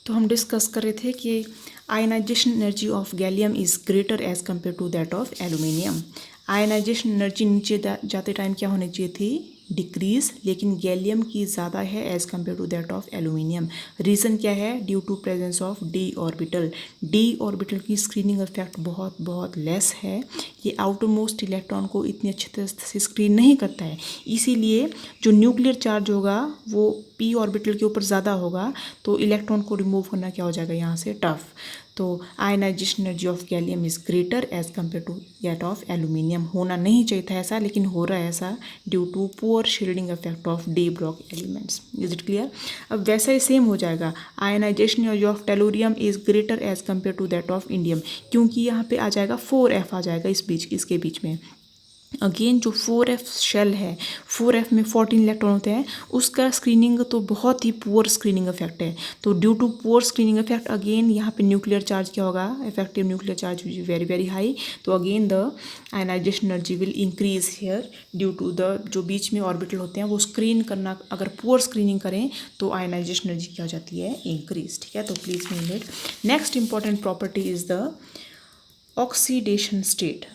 तो हम डिस्कस कर रहे थे कि ionisation energy of gallium is greater as compare to that of aluminium. Ionisation energy नीचे जाते टाइम क्या होनी चाहिए थी, डिक्रीज, लेकिन गैलियम की ज़्यादा है as compare to that of aluminium. Reason क्या है, due to presence of D orbital. D orbital की स्क्रीनिंग इफेक्ट बहुत बहुत लेस है, ये आउटर मोस्ट इलेक्ट्रॉन को इतनी अच्छी तरह से स्क्रीन नहीं करता है, इसीलिए जो न्यूक्लियर चार्ज होगा वो पी ऑर्बिटल के ऊपर ज़्यादा होगा, तो इलेक्ट्रॉन को रिमूव करना क्या हो जाएगा यहाँ से, टफ। तो ionization energy of gallium is greater as compare to that of aluminium. होना नहीं चाहिए था ऐसा, लेकिन हो रहा है ऐसा due to poor shielding effect of D block elements. Is it clear? अब वैसा ही सेम हो जाएगा, ionisation energy of tellurium is greater as compare to that of indium, क्योंकि यहाँ पे आ जाएगा 4f आ जाएगा इसके बीच में। अगेन जो 4f शेल है, 4f में 14 इलेक्ट्रॉन होते हैं, उसका स्क्रीनिंग तो बहुत ही पुअर स्क्रीनिंग इफेक्ट है। तो due to poor screening effect again यहाँ पे न्यूक्लियर चार्ज क्या होगा, effective nuclear charge very very high, तो again the ionization energy will increase here due to the जो बीच में ऑर्बिटल होते हैं वो स्क्रीन करना, अगर पुअर स्क्रीनिंग करें तो आयनाइजेशन एनर्जी क्या हो जाती है, इंक्रीज। ठीक है, तो please note it. Next important property is the oxidation state.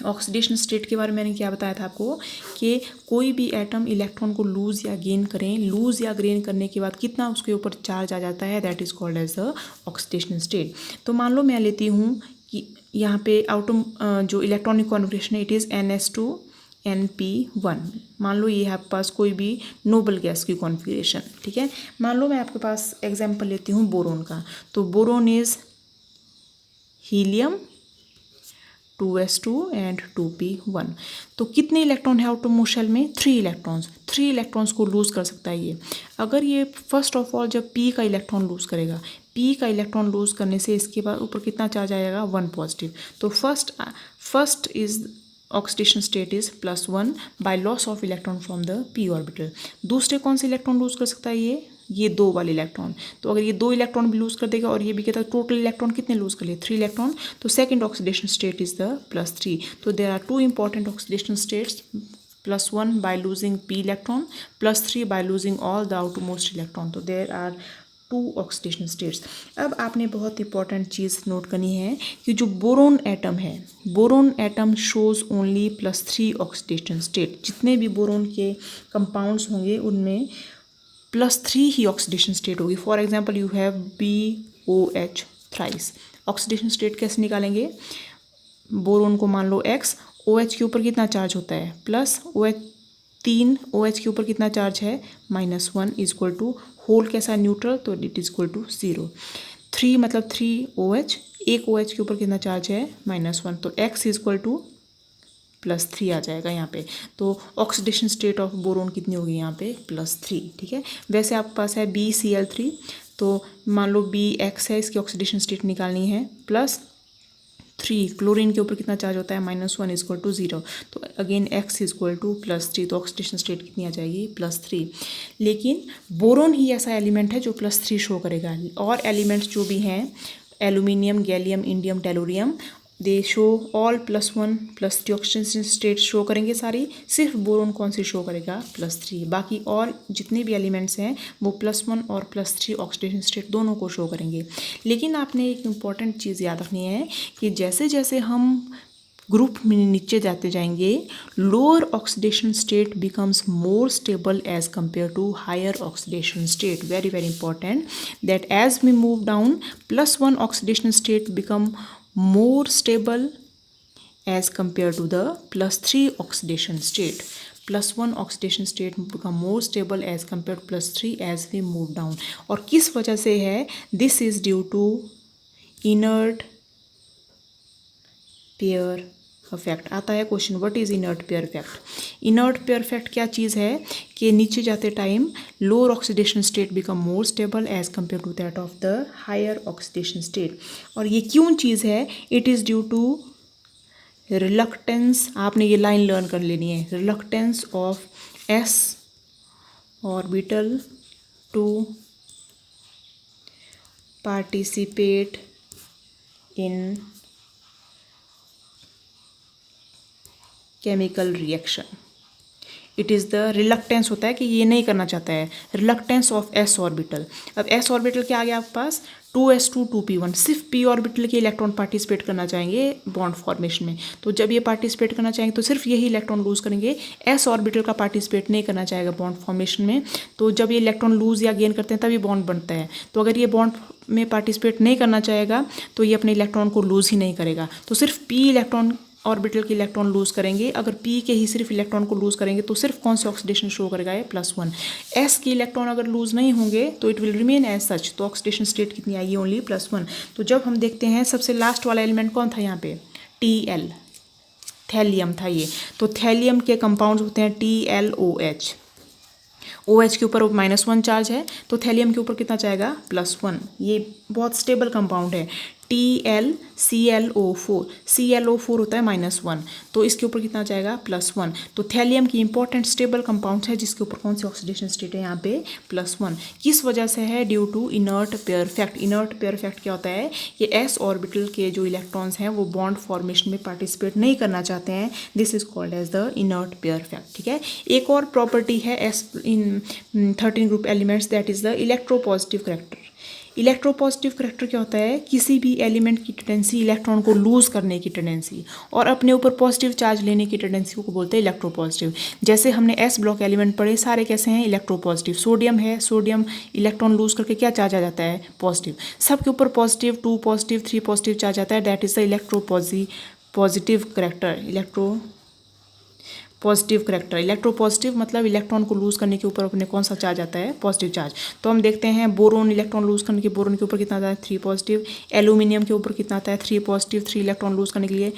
Oxidation state के बारे में मैंने क्या बताया था आपको कि कोई भी एटम इलेक्ट्रॉन को लूज़ या गेन करें, लूज़ या गेन करने के बाद कितना उसके ऊपर चार्ज आ जाता है, that is called as the oxidation state. तो मान लो मैं लेती हूँ कि यहाँ पे आउटम जो इलेक्ट्रॉनिक कॉन्फिगरेशन है, इट इज़ NS2 NP1। मान लो ये है आपके पास कोई भी नोबल गैस की कॉन्फिगरेशन। ठीक है, मान लो मैं आपके पास एग्जाम्पल लेती हूँ बोरोन का, तो boron is helium 2s2 and 2p1। तो कितने इलेक्ट्रॉन है आउटर मोस्ट शेल में, 3 इलेक्ट्रॉन्स। 3 इलेक्ट्रॉन्स को लूज़ कर सकता है ये। अगर ये फर्स्ट ऑफ ऑल जब p का इलेक्ट्रॉन लूज़ करेगा, p का इलेक्ट्रॉन लूज़ करने से इसके बाद ऊपर कितना चार्ज आएगा, 1 पॉजिटिव। तो first is oxidation state is +1 by loss of electron from the p orbital. दूसरे कौन से इलेक्ट्रॉन लूज़ कर सकता है ये 2 वाले इलेक्ट्रॉन। तो अगर ये 2 इलेक्ट्रॉन भी लूज़ कर देगा और ये भी कहता है टोटल इलेक्ट्रॉन कितने लूज़ कर लिए, 3 इलेक्ट्रॉन, तो second oxidation state is the +3। तो there are 2 important oxidation states, +1 by losing p electron, +3 by losing all the outermost electron। तो there are 2 ऑक्सीडेशन स्टेट्स। अब आपने बहुत इंपॉर्टेंट चीज़ नोट करनी है कि जो बोरोन एटम है, boron atom shows only +3 oxidation state. जितने भी बोरोन के कंपाउंड्स होंगे उनमें +3 ही ऑक्सीडेशन स्टेट होगी। For example you have BOH thrice. Oxidation state कैसे निकालेंगे, बोरोन को मान लो X, OH के ऊपर कितना चार्ज होता है, प्लस OH 3, OH के ऊपर कितना चार्ज है, -1 इज इक्वल टू होल कैसा न्यूट्रल, तो इट इज इक्वल टू 0। 3 मतलब 3 OH, एक OH के ऊपर कितना चार्ज है, -1, तो X इज इक्वल टू +3 आ जाएगा यहाँ पे। तो ऑक्सीडेशन स्टेट ऑफ बोरोन कितनी होगी यहाँ पे, +3। ठीक है, वैसे आपके पास है BCl3, तो मान लो BX है, इसकी ऑक्सीडेशन स्टेट निकालनी है, +3 क्लोरीन के ऊपर कितना चार्ज होता है, -1 इज इक्वल टू 0, तो again X is equal to +3, तो ऑक्सीडेशन स्टेट कितनी आ जाएगी, +3। लेकिन बोरोन ही ऐसा एलिमेंट है जो +3 शो करेगा, और एलिमेंट्स जो भी हैं एल्यूमिनियम, गैलियम, इंडियम, टेलुरियम, दे show all +1 +3 oxidation state show करेंगे सारी। सिर्फ बोरोन कौन सी शो करेगा, +3। बाकी और जितने भी एलिमेंट्स हैं वो +1 और +3 ऑक्सीडेशन स्टेट दोनों को शो करेंगे। लेकिन आपने एक इम्पॉर्टेंट चीज़ याद रखनी है कि जैसे जैसे हम ग्रुप में नीचे जाते जाएंगे, lower oxidation state becomes more stable as compare to higher oxidation state. Very very important that as we move down, +1 oxidation state become more stable as compared to the +3 oxidation state. +1 oxidation state become more stable as compared to +3 as we move down। और किस वजह से है, this is due to inert pair effect. आता है question, what is inert pair effect. Inert pair effect क्या चीज़ है कि नीचे जाते time lower oxidation state become more stable as compare to that of the higher oxidation state. और ये क्यों चीज़ है, it is due to reluctance. आपने ये लाइन लर्न कर लेनी है, reluctance of s orbital to participate in chemical reaction. It is the reluctance होता है कि ये नहीं करना चाहता है, रिलक्टेंस ऑफ एस ऑर्बिटल। अब एस ऑर्बिटल क्या आ गया आपके पास 2s2 2p1, सिर्फ p ऑर्बिटल के इलेक्ट्रॉन पार्टिसिपेट करना चाहेंगे बॉन्ड फॉर्मेशन में। तो जब ये पार्टिसिपेट करना चाहेंगे तो सिर्फ यही इलेक्ट्रॉन लूज करेंगे, s ऑर्बिटल का पार्टिसिपेट नहीं करना चाहेगा बॉन्ड फॉर्मेशन में। तो जब ये इलेक्ट्रॉन लूज या गेन करते हैं तब ये बॉन्ड बनता है। तो अगर ये बॉन्ड में पार्टिसिपेट नहीं करना चाहेगा तो ये अपने इलेक्ट्रॉन को लूज ही नहीं करेगा। तो सिर्फ p इलेक्ट्रॉन ऑर्बिटल के इलेक्ट्रॉन लूज करेंगे। अगर p के ही सिर्फ इलेक्ट्रॉन को लूज करेंगे तो सिर्फ कौन सा ऑक्सीडेशन शो करेगा ये +1। s के इलेक्ट्रॉन अगर लूज नहीं होंगे तो it will remain as such, तो ऑक्सीडेशन स्टेट कितनी आएगी ओनली +1। तो जब हम देखते हैं सबसे लास्ट वाला एलिमेंट कौन था यहाँ पे Tl, थैलियम था ये। तो थैलियम के कंपाउंड्स होते हैं TlOH, OH के ऊपर -1 चार्ज है तो थैलियम के ऊपर कितना जाएगा +1। ये बहुत स्टेबल कंपाउंड है। TlClO4, ClO4 होता है -1 तो इसके ऊपर कितना जाएगा +1। तो थैलियम की इंपॉर्टेंट स्टेबल कंपाउंड है जिसके ऊपर कौन सी ऑक्सीडेशन स्टेट है यहाँ पे +1। किस वजह से है? Due to inert pair fact. Inert pair fact क्या होता है? ये s ऑर्बिटल के जो इलेक्ट्रॉन्स हैं वो बॉन्ड फॉर्मेशन में पार्टिसिपेट नहीं करना चाहते हैं। This is called as the inert pair fact. ठीक है, एक और प्रॉपर्टी है s in 13 group elements, that is the electropositive character. Electropositive character क्या होता है? किसी भी एलिमेंट की टेंडेंसी इलेक्ट्रॉन को लूज करने की टेंडेंसी और अपने ऊपर पॉजिटिव चार्ज लेने की टेंडेंसी को बोलते हैं इलेक्ट्रोपॉजिटिव। जैसे हमने एस ब्लॉक एलिमेंट पढ़े, सारे कैसे हैं? इलेक्ट्रोपॉजिटिव। सोडियम है, सोडियम इलेक्ट्रॉन लूज करके क्या चार्ज आ जाता है? पॉजिटिव। सबके ऊपर पॉजिटिव, 2 पॉजिटिव, 3 पॉजिटिव चार्ज आता है, that is the electropositive character. Positive character. Electropositive मतलब इलेक्ट्रॉन को लूज करने के ऊपर अपने कौन सा चार्ज आता है? Positive charge. तो हम देखते हैं बोरोन इलेक्ट्रॉन लूज करने के, बोरोन के ऊपर कितना आता है? 3 पॉजिटिव। एल्यूमिनियम के ऊपर कितना आता है? 3 पॉजिटिव, 3 इलेक्ट्रॉन लूज करने के लिए।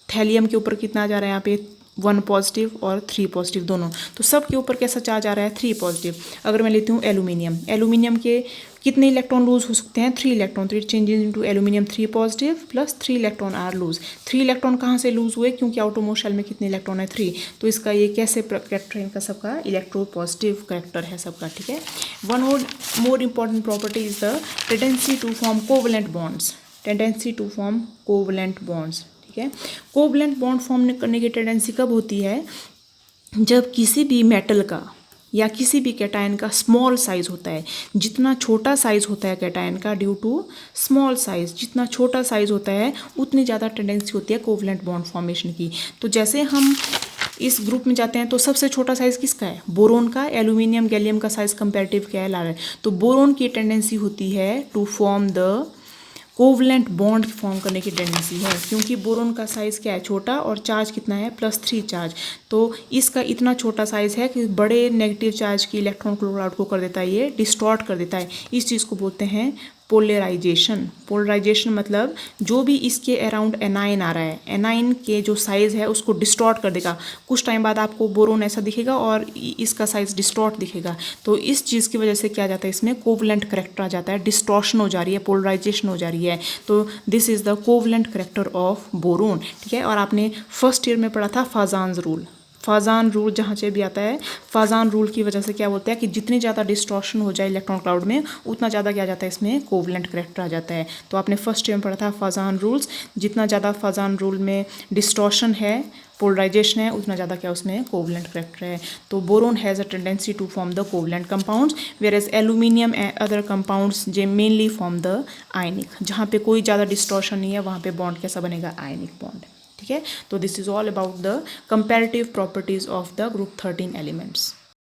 थैलियम के ऊपर कितना जा रहा है यहाँ पे? 1 पॉजिटिव और 3 पॉजिटिव दोनों। तो सब के ऊपर कैसा चार्ज आ रहा है? 3 पॉजिटिव। अगर मैं लेती हूँ एल्यूमिनियम, एल्यूमिनियम के कितने इलेक्ट्रॉन लूज हो सकते हैं? 3 इलेक्ट्रॉन। तो it changes into aluminium 3 positive plus 3 electron are lose. 3 electron कहाँ से लूज हुए? क्योंकि आउटरमोस्ट शेल में कितने इलेक्ट्रॉन है? 3। तो इसका ये कैसे करैक्टर है इनका सबका? इलेक्ट्रोपॉजिटिव करैक्टर है सबका। ठीक है, वन और more important property is the tendency to form covalent bonds. Tendency to form covalent bonds. ठीक है, कोवलेंट बॉन्ड फॉर्म करने की टेंडेंसी कब होती है? जब किसी भी मेटल का या किसी भी कैटायन का स्मॉल साइज होता है। जितना छोटा साइज होता है कैटायन का, ड्यू टू स्मॉल साइज, जितना छोटा साइज होता है उतनी ज़्यादा टेंडेंसी होती है कोवलेंट बॉन्ड फॉर्मेशन की। तो जैसे हम इस ग्रुप में जाते हैं तो सबसे छोटा साइज किसका है? बोरोन का। एल्यूमिनियम गैलियम का साइज कंपैरेटिव क्या है? लार्ज। तो बोरोन की टेंडेंसी होती है to form the covalent bond form करने की टेंडेंसी है, क्योंकि बोरोन का साइज़ क्या है? छोटा, और चार्ज कितना है? +3 चार्ज। तो इसका इतना छोटा साइज़ है कि बड़े नेगेटिव चार्ज की इलेक्ट्रॉन क्लोराइड को कर देता है, ये डिस्टॉर्ट कर देता है। इस चीज़ को बोलते हैं पोलराइजेशन। पोलराइजेशन मतलब जो भी इसके अराउंड एनाइन आ रहा है, एनाइन के जो साइज़ है उसको डिस्टॉर्ट कर देगा। कुछ टाइम बाद आपको बोरोन ऐसा दिखेगा और इसका साइज़ डिस्टॉर्ट दिखेगा। तो इस चीज़ की वजह से क्या जाता है? इसमें कोवलेंट करैक्टर आ जाता है, डिस्टॉर्शन हो जा रही है, पोलराइजेशन हो जा रही है। तो this is the covalent character of boron. ठीक है, और आपने फर्स्ट ईयर में पढ़ा था फाजान्स रूल। फाजान रूल जहाँ से भी आता है, फाजान रूल की वजह से क्या बोलते हैं कि जितनी ज़्यादा डिस्टॉर्शन हो जाए इलेक्ट्रॉन क्लाउड में उतना ज़्यादा क्या जाता है? इसमें कोवलेंट करैक्टर आ जाता है। तो आपने फर्स्ट ईयर में पढ़ा था फाजान रूल्स। जितना ज़्यादा फाजान रूल में डिस्टॉर्शन है, पोलराइजेशन है, उतना ज़्यादा क्या उसमें कोवलेंट करैक्टर है। तो boron has a tendency to form the covalent compounds, whereas aluminium and other compounds जे मेनली फॉर्म द आयनिक। जहाँ पे कोई ज़्यादा डिस्टॉर्शन नहीं है वहाँ पे बॉन्ड कैसा बनेगा? Ionic bond. ठीक है, तो this is all about the comparative properties of the group 13 elements.